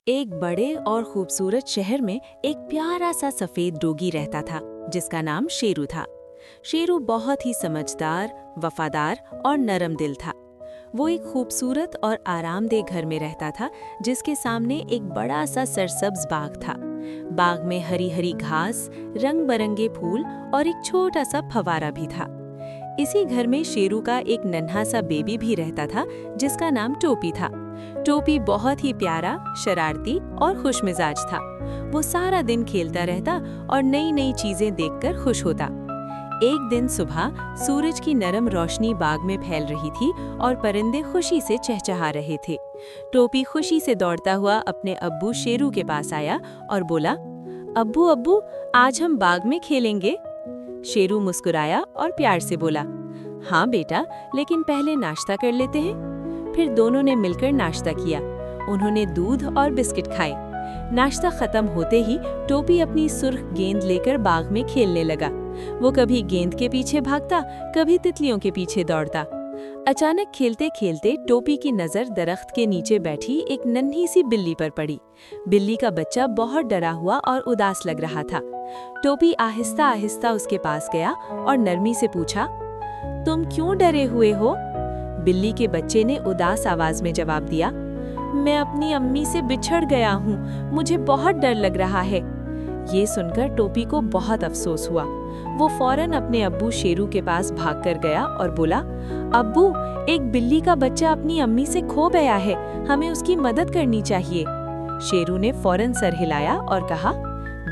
एक बड़े और खूबसूरत शहर में एक प्यारा सा सफेद डोगी रहता था जिसका नाम शेरू था। शेरू बहुत ही समझदार, वफादार और नरम दिल था। वो एक खूबसूरत और आरामदेह घर में रहता था जिसके सामने एक बड़ा सा सरसब्ज बाग था। बाग में हरी हरी घास, रंग बरंगे फूल और एक छोटा सा फव्वारा भी था। इसी घर में शेरू का एक नन्हा सा बेबी भी रहता था जिसका नाम टोपी था। टोपी बहुत ही प्यारा, शरारती और खुशमिजाज था। वो सारा दिन खेलता रहता और नई नई चीजें देखकर खुश होता। एक दिन सुबह सूरज की नरम रोशनी बाग में फैल रही थी और परिंदे खुशी से चहचहा रहे थे। टोपी खुशी से दौड़ता हुआ अपने अब्बू शेरू के पास आया और बोला, अब्बू अब्बू, आज हम बाग में खेलेंगे। शेरू मुस्कुराया और प्यार से बोला, हाँ बेटा, लेकिन पहले नाश्ता कर लेते हैं। फिर दोनों ने मिलकर नाश्ता किया। उन्होंने दूध और बिस्किट खाए। नाश्ता खत्म होते ही टोपी अपनी सुर्ख गेंद लेकर बाग में खेलने लगा। वो कभी गेंद के पीछे भागता, कभी तितलियों के पीछे दौड़ता। अचानक खेलते खेलते टोपी की नजर दरख्त के नीचे बैठी एक नन्ही सी बिल्ली पर पड़ी। बिल्ली का बच्चा बहुत डरा हुआ और उदास लग रहा था। टोपी आहिस्ता आहिस्ता उसके पास गया और नरमी से पूछा, तुम क्यों डरे हुए हो? बिल्ली के बच्चे ने उदास आवाज में जवाब दिया, मैं अपनी अम्मी से बिछड़ गया हूँ, मुझे बहुत डर लग रहा है। ये सुनकर टोपी को बहुत अफसोस हुआ। वो फौरन अपने अब्बू शेरू के पास भागकर गया और बोला, अब्बू, एक बिल्ली का बच्चा अपनी अम्मी से खो गया है, हमें उसकी मदद करनी चाहिए। शेरू ने फौरन सर हिलाया और कहा,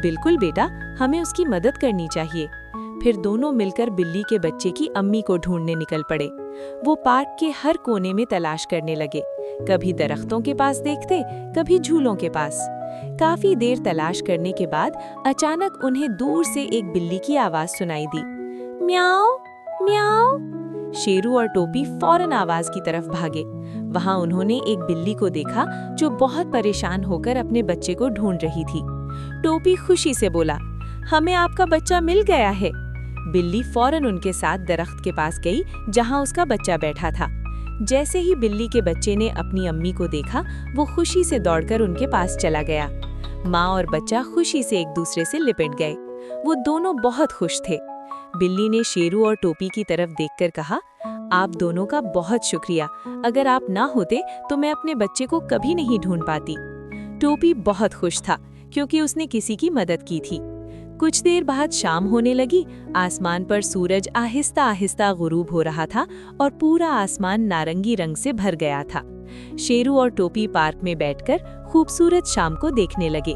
बिल्कुल बेटा, हमें उसकी मदद करनी चाहिए। फिर दोनों मिलकर बिल्ली के बच्चे की अम्मी को ढूंढने निकल पड़े। वो पार्क के हर कोने में तलाश करने लगे, कभी दरख्तों के पास देखते, कभी झूलों के पास। काफी देर तलाश करने के बाद अचानक उन्हें दूर से एक बिल्ली की आवाज सुनाई दी, म्याऊ म्याऊ। शेरू और टोपी फौरन आवाज की तरफ भागे। वहां उन्होंने एक बिल्ली को देखा जो बहुत परेशान होकर अपने बच्चे को ढूंढ रही थी। टोपी खुशी से बोला, हमें आपका बच्चा मिल गया है। बिल्ली फौरन उनके साथ दरख्त के पास गई जहां उसका बच्चा बैठा था। जैसे ही बिल्ली के बच्चे ने अपनी अम्मी को देखा, वो खुशी से दौड़कर उनके पास चला गया। माँ और बच्चा खुशी से एक दूसरे से लिपट गए। वो दोनों बहुत खुश थे। बिल्ली ने शेरू और टोपी की तरफ देखकर कहा, आप दोनों का बहुत शुक्रिया, अगर आप ना होते तो मैं अपने बच्चे को कभी नहीं ढूंढ पाती। टोपी बहुत खुश था क्योंकि उसने किसी की मदद की थी। कुछ देर बाद शाम होने लगी। आसमान पर सूरज आहिस्ता आहिस्ता गुरूब हो रहा था और पूरा आसमान नारंगी रंग से भर गया था। शेरू और टोपी पार्क में बैठकर खूबसूरत शाम को देखने लगे।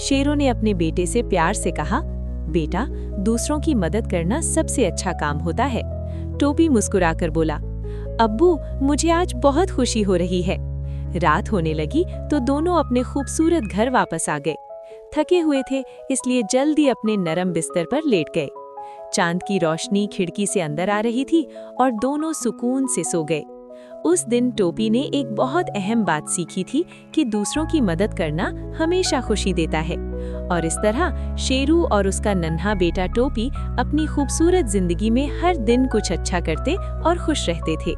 शेरू ने अपने बेटे से प्यार से कहा, बेटा, दूसरों की मदद करना सबसे अच्छा काम होता है। टोपी मुस्कुराकर बोला, अब्बू, मुझे आज बहुत खुशी हो रही है। रात होने लगी तो दोनों अपने खूबसूरत घर वापस आ गए। थके हुए थे इसलिए जल्दी अपने नरम बिस्तर पर लेट गए। चांद की रोशनी खिड़की से अंदर आ रही थी और दोनों सुकून से सो गए। उस दिन टोपी ने एक बहुत अहम बात सीखी थी कि दूसरों की मदद करना हमेशा खुशी देता है। और इस तरह शेरू और उसका नन्हा बेटा टोपी अपनी खूबसूरत जिंदगी में हर दिन कुछ अच्छा करते और खुश रहते थे।